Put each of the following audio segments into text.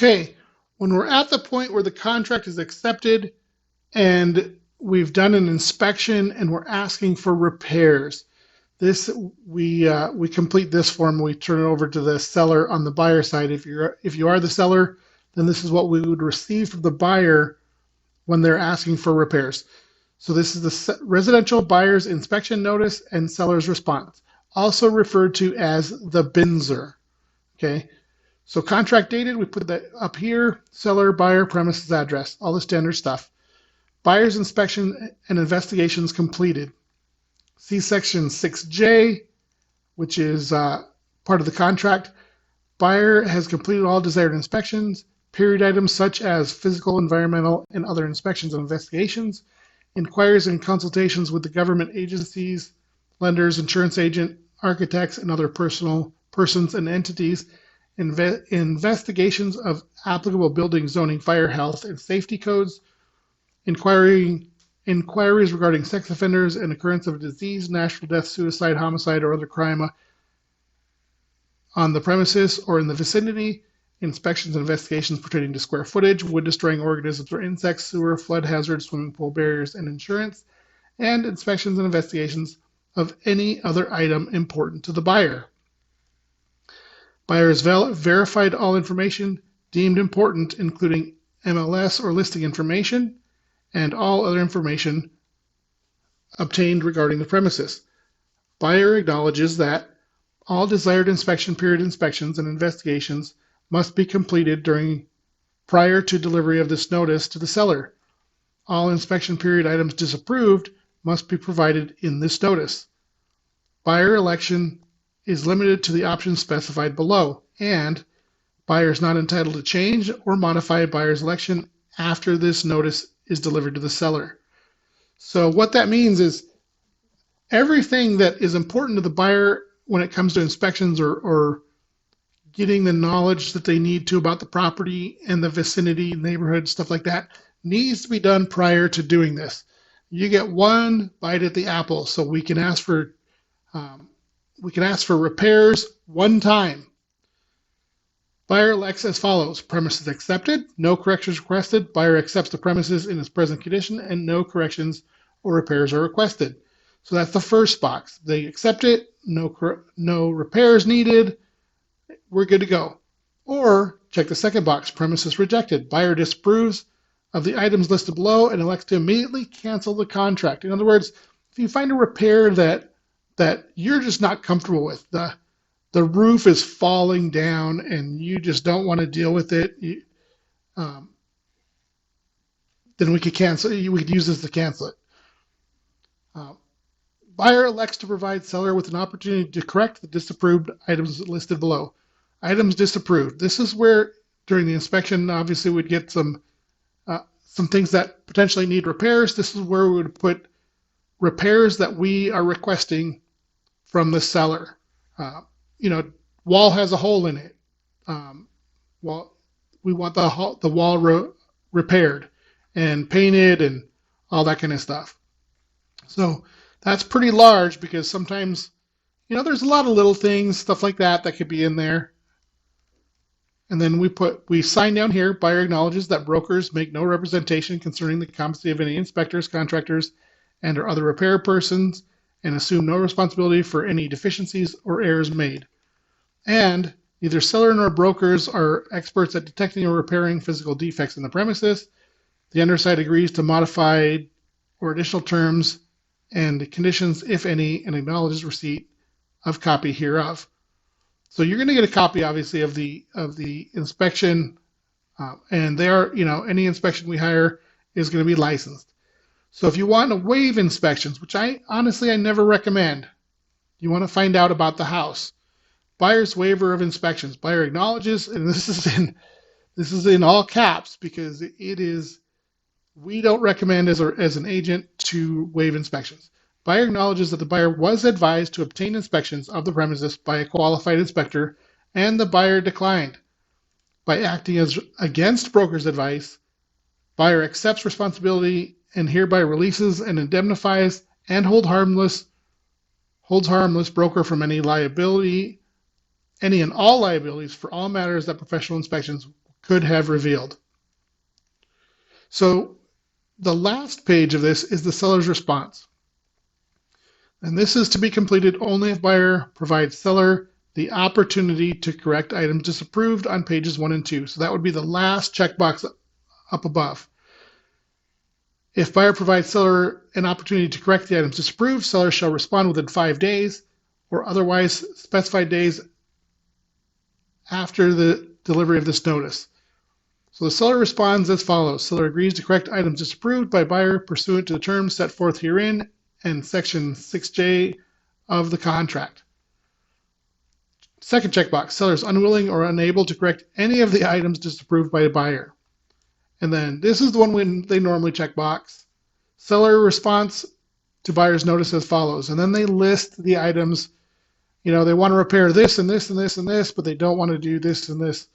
Okay, when we're at the point where the contract is accepted and we've done an inspection and we're asking for repairs, this we complete this form. We turn it over to the seller on the buyer side. If you are the seller, then this is what we would receive from the buyer when they're asking for repairs. So this is the residential buyer's inspection notice and seller's response, also referred to as the Binsr. Okay, so contract dated, we put that up here, seller, buyer, premises address, all the standard stuff. Buyer's inspection and investigations completed. See section 6J, which is part of the contract. Buyer has completed all desired inspections, period items such as physical, environmental, and other inspections and investigations, inquiries and consultations with the government agencies, lenders, insurance agent, architects, and other persons and entities, investigations of applicable building zoning, fire, health, and safety codes, inquiries regarding sex offenders and occurrence of disease, natural death, suicide, homicide, or other crime on the premises or in the vicinity, inspections and investigations pertaining to square footage, wood destroying organisms or insects, sewer, flood hazards, swimming pool barriers, and insurance, and inspections and investigations of any other item important to the buyer. Buyer has verified all information deemed important, including MLS or listing information, and all other information obtained regarding the premises. Buyer acknowledges that all desired inspection period inspections and investigations must be completed prior to delivery of this notice to the seller. All inspection period items disapproved must be provided in this notice. Buyer election is limited to the options specified below, and buyer is not entitled to change or modify buyer's election after this notice is delivered to the seller. So what that means is everything that is important to the buyer when it comes to inspections or getting the knowledge that they need to about the property and the vicinity, neighborhood, stuff like that, needs to be done prior to doing this. You get one bite at the apple, so we can ask for repairs one time. Buyer elects as follows: premises accepted, no corrections requested. Buyer accepts the premises in its present condition, and no corrections or repairs are requested. So that's the first box. They accept it, no repairs needed, we're good to go. Or check the second box, premises rejected. Buyer disapproves of the items listed below and elects to immediately cancel the contract. In other words, if you find a repair that you're just not comfortable with, the roof is falling down and you just don't want to deal with it, then we could cancel. We could use this to cancel it. Buyer elects to provide seller with an opportunity to correct the disapproved items listed below. Items disapproved. This is where during the inspection, obviously, we'd get some things that potentially need repairs. This is where we would put repairs that we are requesting from the seller. Wall has a hole in it. Well, we want the wall repaired and painted and all that kind of stuff. So that's pretty large because sometimes, there's a lot of little things, stuff like that could be in there. And then we sign down here, buyer acknowledges that brokers make no representation concerning the competency of any inspectors, contractors, and or other repair persons, and assume no responsibility for any deficiencies or errors made. And neither seller nor brokers are experts at detecting or repairing physical defects in the premises. The underside agrees to modified or additional terms and conditions, if any, and acknowledges receipt of copy hereof. So you're going to get a copy, obviously, of the inspection, and any inspection we hire is going to be licensed. So if you want to waive inspections, which I never recommend, you want to find out about the house. Buyer's waiver of inspections. Buyer acknowledges, and this is in all caps because we don't recommend as an agent to waive inspections. Buyer acknowledges that the buyer was advised to obtain inspections of the premises by a qualified inspector, and the buyer declined. By acting against broker's advice, buyer accepts responsibility and hereby releases and indemnifies and holds harmless broker from any and all liabilities for all matters that professional inspections could have revealed. So the last page of this is the seller's response. And this is to be completed only if buyer provides seller the opportunity to correct items disapproved on pages 1 and 2. So that would be the last checkbox up above. If buyer provides seller an opportunity to correct the items disapproved, seller shall respond within 5 days or otherwise specified days after the delivery of this notice. So the seller responds as follows. Seller agrees to correct items disapproved by buyer pursuant to the terms set forth herein and section 6J of the contract. Second checkbox, seller is unwilling or unable to correct any of the items disapproved by a buyer. And then this is the one when they normally check box. Seller response to buyer's notice as follows. And then they list the items. You know, they want to repair this and this and this and this, but they don't want to do this and this.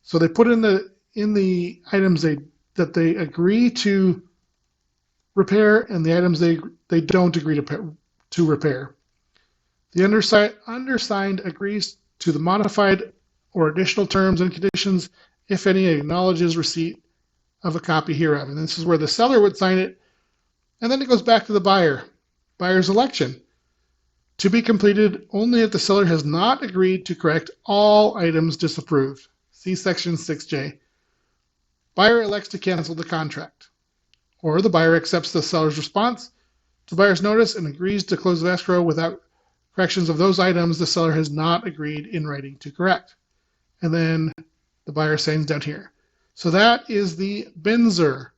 So they put in the items that they agree to repair and the items they don't agree to repair. The undersigned agrees to the modified or additional terms and conditions, if any, acknowledges receipt of a copy hereof. And this is where the seller would sign it. And then it goes back to the buyer's election, to be completed only if the seller has not agreed to correct all items disapproved. See section 6J. Buyer elects to cancel the contract, or the buyer accepts the seller's response to buyer's notice and agrees to close the escrow without corrections of those items the seller has not agreed in writing to correct. And then the buyer signs down here. So that is the Binsr